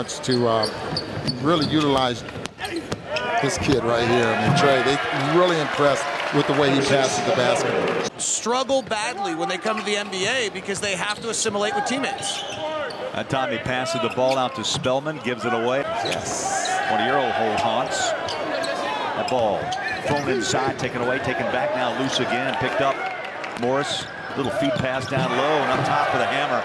To really utilize this kid right here. I mean, Trae, they really impressed with the way he passes the basketball. Struggle badly when they come to the NBA because they have to assimilate with teammates. That time he passes the ball out to Spellman, gives it away. Yes. One of your old holdouts. That ball thrown inside, taken away, taken back, now loose again, picked up. Morris, little feed pass down low and up top for the hammer.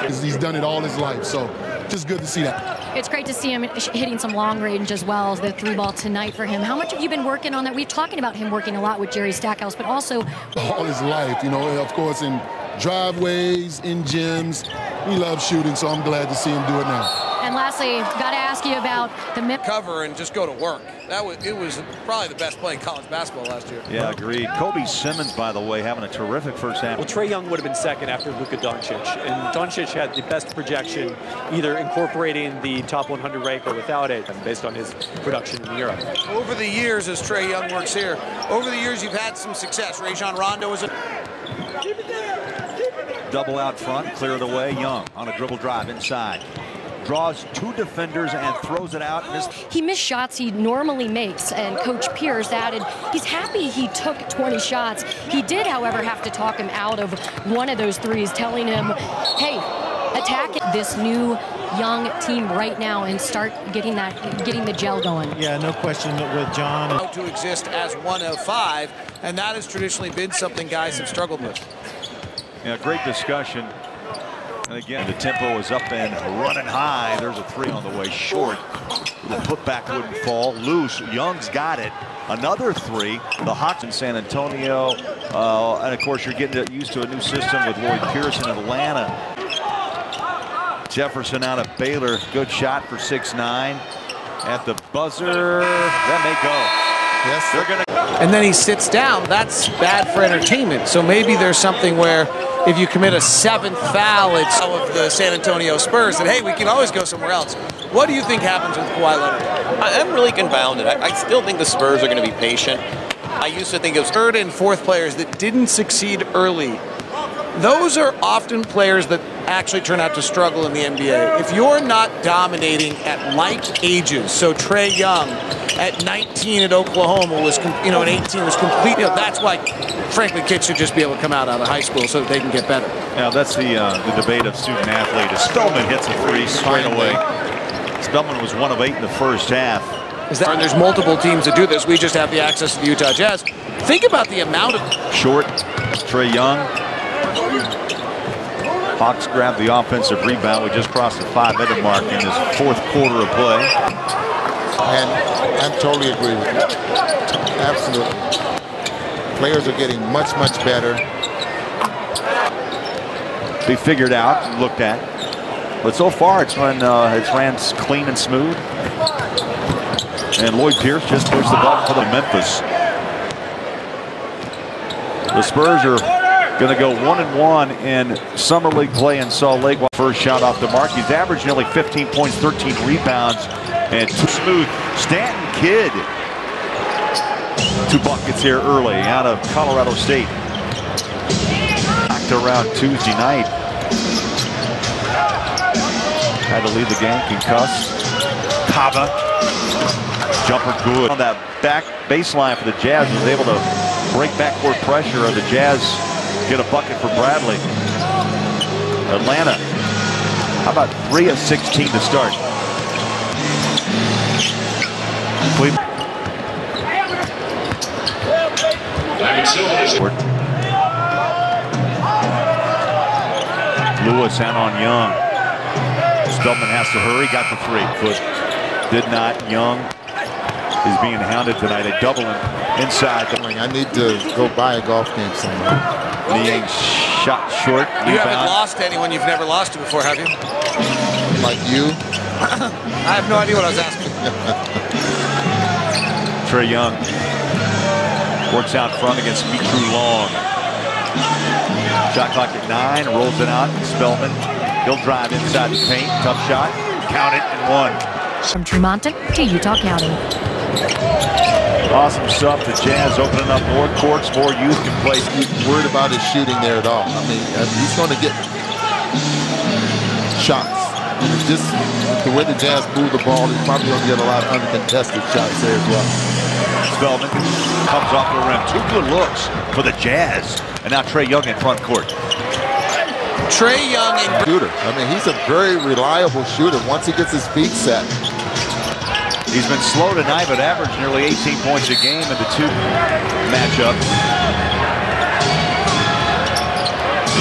He's done it all his life, so just good to see that. It's great to see him hitting some long range as well as the 3-ball tonight for him. How much have you been working on that? We're talking about him working a lot with Jerry Stackhouse, but also all his life, you know, of course, in driveways, in gyms. He loves shooting, so I'm glad to see him do it now. And lastly, got to ask you about the cover and just go to work. It was probably the best play in college basketball last year. Yeah, agreed. Kobe Simmons, by the way, having a terrific first half. Well, Trae Young would have been second after Luka Doncic, and Doncic had the best projection, either incorporating the top 100 rank or without it, based on his production in Europe. Over the years, as Trae Young works here, over the years you've had some success. Rajon Rondo was a double out front, clear it away. Young on a dribble drive inside. Draws two defenders and throws it out. He missed shots he normally makes, and Coach Pierce added he's happy he took 20 shots. He did, however, have to talk him out of one of those threes, telling him, hey, attack this new young team right now and start getting the gel going. Yeah, no question with John. To exist as one of five, and that has traditionally been something guys have struggled with. Yeah, great discussion. And again, the tempo is up and running high. There's a three on the way short. The putback wouldn't fall. Loose. Young's got it. Another three. The Hawks in San Antonio. And, of course, you're getting used to a new system with Lloyd Pierce in Atlanta. Jefferson out of Baylor. Good shot for 6'9". At the buzzer. That may go. Yes. They're going to. And then he sits down. That's bad for entertainment. So maybe there's something where if you commit a 7th foul, it's of the San Antonio Spurs, and hey, we can always go somewhere else. What do you think happens with Kawhi Leonard? I'm really confounded. I still think the Spurs are going to be patient. I used to think it was third and fourth players that didn't succeed early. Those are often players that actually turn out to struggle in the NBA. If you're not dominating at like ages, so Trae Young at 19 at Oklahoma was, at 18 was complete. That's why, frankly, kids should just be able to come out of high school so that they can get better. Now that's the debate of student athlete. Spellman hits a three straight away. Spellman was 1 of 8 in the first half. And there's multiple teams that do this. We just have the access to the Utah Jazz. Think about the amount of short. Trae Young. Hawks grab the offensive rebound. We just crossed the 5-minute mark in this fourth quarter of play. And I totally agree with you. Absolutely. Players are getting much, much better. Be figured out and looked at. But so far it's ran clean and smooth. And Lloyd Pierce just pushed the ball for the Memphis. The Spurs are going to go 1-1 in Summer League play in Salt Lake. First shot off the mark. He's averaged nearly 15 points, 13 rebounds, and too smooth. Stanton Kidd. 2 buckets here early out of Colorado State. Knocked around Tuesday night. Had to leave the game, concussed. Kava. Jumper good. On that back baseline for the Jazz, was able to break backcourt pressure of the Jazz. Get a bucket for Bradley. Atlanta. How about 3 of 16 to start? Cleveland. Lewis out on Young. Spellman has to hurry. Got the 3. Foot did not. Young is being hounded tonight. They double him inside. I need to go buy a golf game somewhere. Being shot short. You haven't lost to anyone you've never lost to before, have you? Like you? I have no idea what I was asking. Trae Young works out front against Mitru Long. Shot clock at 9. Rolls it out. Spellman. He'll drive inside the paint. Tough shot. Count it and 1. From Tremonton to Utah County. Awesome stuff. The Jazz opening up more courts, more youth can play. He's worried about his shooting there at all. I mean, he's going to get shots. It's just the way the Jazz move the ball, he's probably going to get a lot of uncontested shots there as well. Spellman comes off the rim. 2 good looks for the Jazz. And now Trae Young in front court. Trae Young and shooter. I mean, he's a very reliable shooter once he gets his feet set. He's been slow tonight, but averaged nearly 18 points a game in the 2 matchup.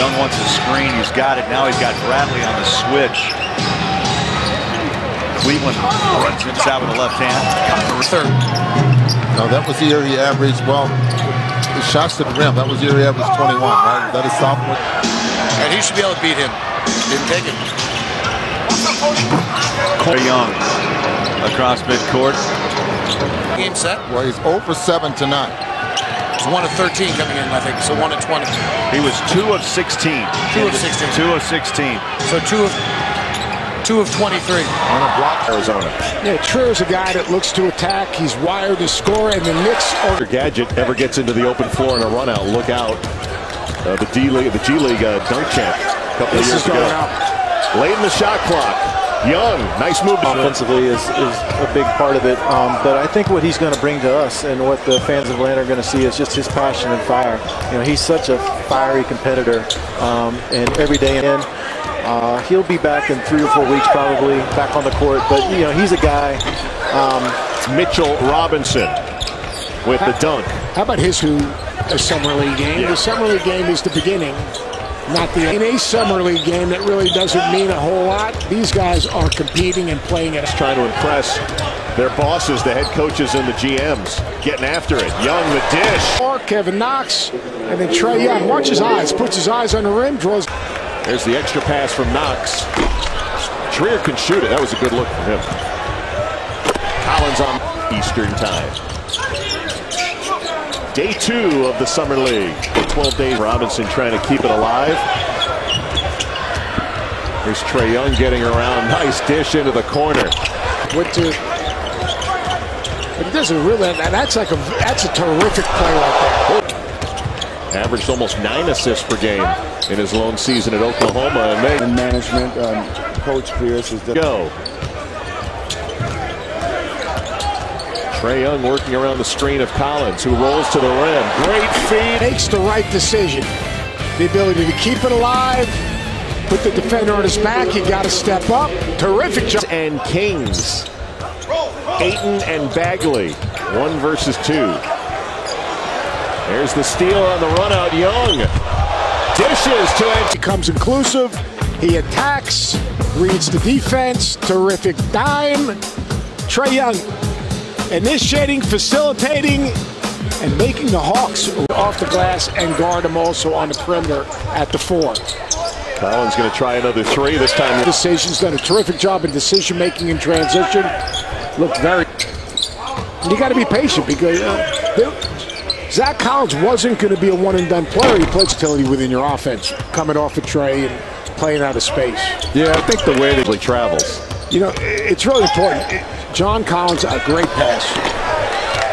Young wants a screen. He's got it. Now he's got Bradley on the switch. Cleveland runs inside with the left hand. third. No, that was the year he averaged, well, his shots to the rim. That was the year he averaged 21, right? That is sophomore. And he should be able to beat him. Didn't take it. Trae Young across midcourt. Game set. Well, he's 0 for 7 tonight. He's 1 of 13 coming in, I think. So 1 of 20. He was 2 of 16. 2 of 16. 2 of 16. So 2 of 23. On a block, Arizona. Yeah, Trae is a guy that looks to attack. He's wired to score, and the Knicks are... Gadget ever gets into the open floor in a run out, look out. The G League dunk champ a couple of years ago. Late in the shot clock. Young, nice move. Offensively is a big part of it, but I think what he's going to bring to us and what the fans of Atlanta are going to see is just his passion and fire. You know, he's such a fiery competitor, and every day in. He'll be back in 3 or 4 weeks, probably back on the court. But you know, he's a guy. Mitchell Robinson with the dunk. How about his summer league game? Yeah. The summer league game is the beginning, not the end. In a summer league game, that really doesn't mean a whole lot. These guys are competing and playing it. Trying to impress their bosses, the head coaches and the GMs, getting after it. Young, the dish. Or Kevin Knox, and then Trae Young. Watch his eyes. Puts his eyes on the rim. Draws. There's the extra pass from Knox. Trae can shoot it. That was a good look for him. Collins on Eastern time. Day 2 of the Summer League. For 12 days, Robinson trying to keep it alive. Here's Trae Young getting around. Nice dish into the corner. But it doesn't really. That's a terrific play right there. Averaged almost 9 assists per game in his lone season at Oklahoma. And management, Coach Pierce is the go. Trae Young working around the screen of Collins, who rolls to the rim. Great feed. Makes the right decision. The ability to keep it alive, put the defender on his back. You got to step up. Terrific job. And Kings. Ayton and Bagley. 1 versus 2. There's the steal on the run out. Young dishes to it. Becomes inclusive. He attacks, reads the defense. Terrific dime. Trae Young initiating, facilitating, and making the Hawks off the glass and guard them also on the perimeter at the 4. Collins going to try another 3 this time. Decision's done a terrific job in decision making in transition. Looked very. You got to be patient because Zach Collins wasn't going to be a one-and-done player. He played utility within your offense, coming off of Trae and playing out of space. Yeah, I think the way that he travels. You know, it's really important. John Collins, a great pass.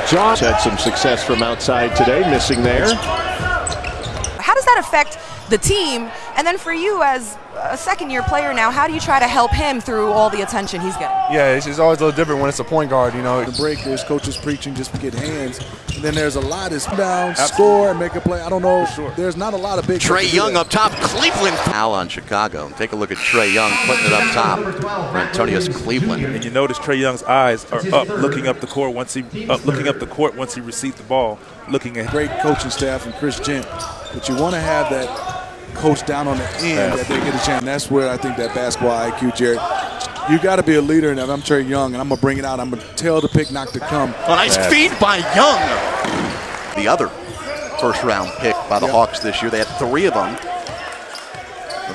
John had some success from outside today, missing there. How does that affect the team? And then for you as a second-year player now, how do you try to help him through all the attention he's getting? Yeah, it's always a little different when it's a point guard, you know. The break, there's coaches preaching just to get hands. And then there's a lot of down, score, and make a play. I don't know. Sure. There's not a lot of big. Trae Young up top. Cleveland foul on Chicago. Take a look at Trae Young putting it up top for Antonius Cleveland. And you notice Trae Young's eyes are up, looking up the court once he received the ball, looking at great coaching staff and Chris Gent. But you want to have that coach down on the end that they get a chance. And that's where I think that basketball IQ, Jerry. You got to be a leader, and I'm Trae Young, and I'm going to bring it out. I'm going to tell the pick not to come. A nice feed by Young. The other first-round pick by the Hawks this year. They had 3 of them.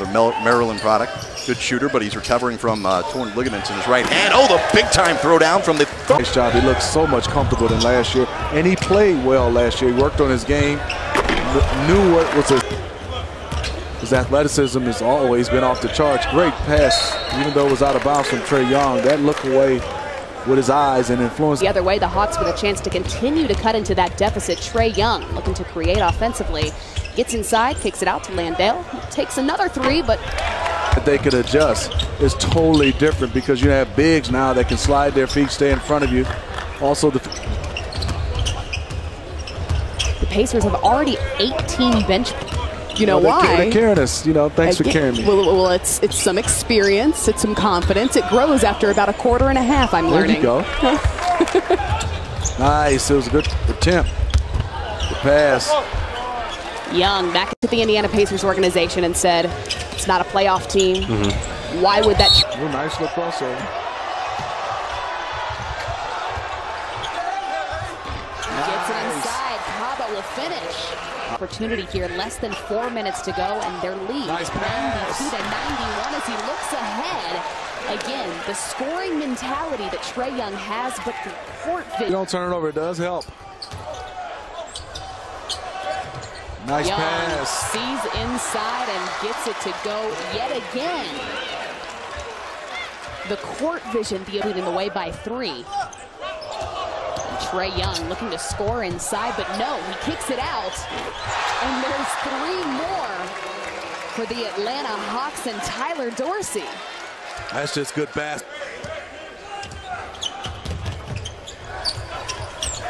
Another Maryland product. Good shooter, but he's recovering from torn ligaments in his right hand. Oh, the big-time throwdown from the... Nice job. He looked so much comfortable than last year, and he played well last year. He worked on his game, knew what was his athleticism has always been off the charts. Great pass, even though it was out of bounds from Trae Young. That look away with his eyes and influence. The other way, the Hawks with a chance to continue to cut into that deficit. Trae Young looking to create offensively. Gets inside, kicks it out to Landale. Takes another 3, but that they could adjust is totally different because you have bigs now that can slide their feet, stay in front of you. Also, the Pacers have already 18 bench. You know why? They're carrying us. You know, thanks for carrying me. Well, it's some experience. It's some confidence. It grows after about a quarter and a half, I'm learning. There you go. Nice. It was a good attempt. The pass. Young back to the Indiana Pacers organization and said, it's not a playoff team. Why would that? Oh, nice little crossover. Gets it inside. Kaba will finish. Opportunity here, less than 4 minutes to go, and their lead 92 to 91 as he looks ahead. Again, the scoring mentality that Trae Young has, but the court vision. You don't turn it over, it does help. Nice Young pass. sees inside and gets it to go yet again. The court vision being in the way by 3. Trae Young looking to score inside, but no, he kicks it out. And there's 3 more for the Atlanta Hawks and Tyler Dorsey. That's just good pass.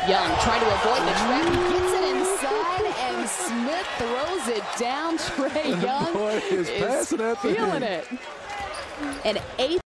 Young trying to avoid the trap. He gets it inside, and Smith throws it down. Trae Young Boy is passing that thing. feeling it. An 8